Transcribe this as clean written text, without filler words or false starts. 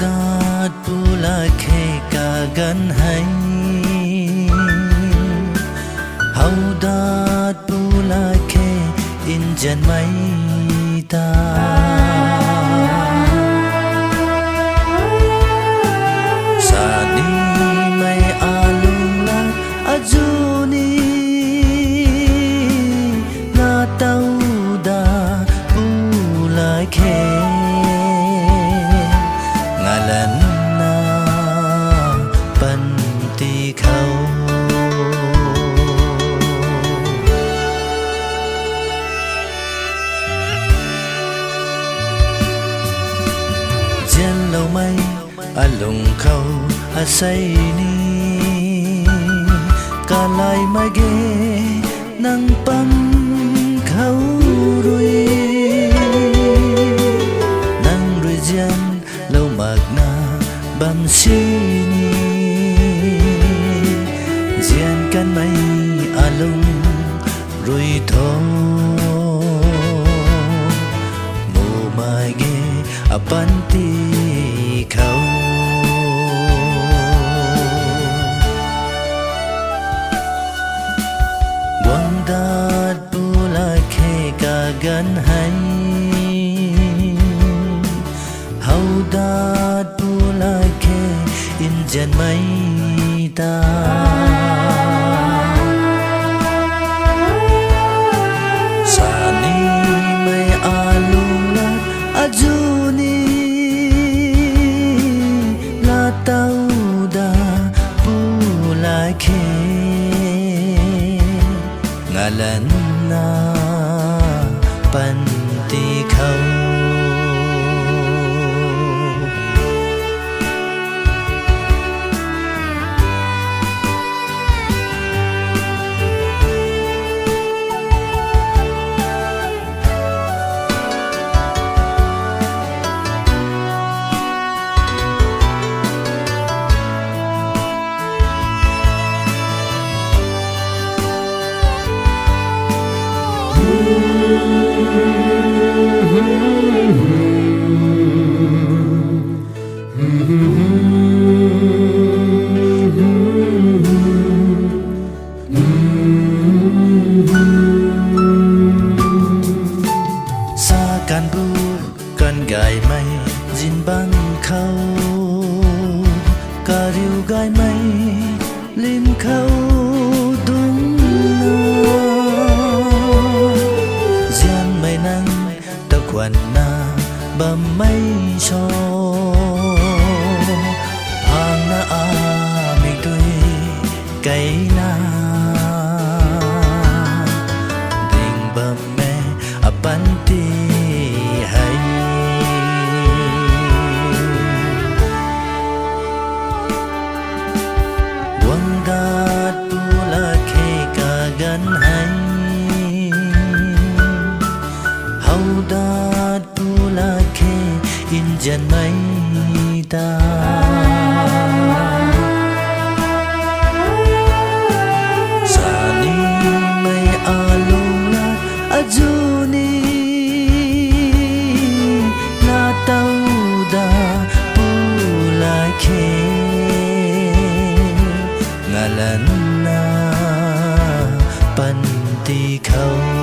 Đạt pula khe cả gần hay hầu đạt pula khe in chân mấy ta sa đi mấy alung la azuni na tau da pula khe lần na bần tì khâu dân lâu mây a lùng khâu a say ni cả lại mai ghé nang băm khâu rồi nang rồi dân lâu mạc na bam sini gian can mây alung rồi thô mù mai ghé abanti khâu buông đạt pula khe cả gần hay hầu đạt pula khe in chân mấy ta sa ni mấy alung la azuni la tau da pula khe ngalan na panti khâu xa can bu can gai mây zin băng khâu cà riu gai mây lim khâu đúng gian mây nắng tao quần na bầm mây cho hàng na a mình tươi cây na đình bầm mê a panti hay buông đạt pula khe cả gần hay hầu đạt pula khe in chân mấy ta sa ni mấy alung la azuni la tau da pula khe ngalan na panti khâu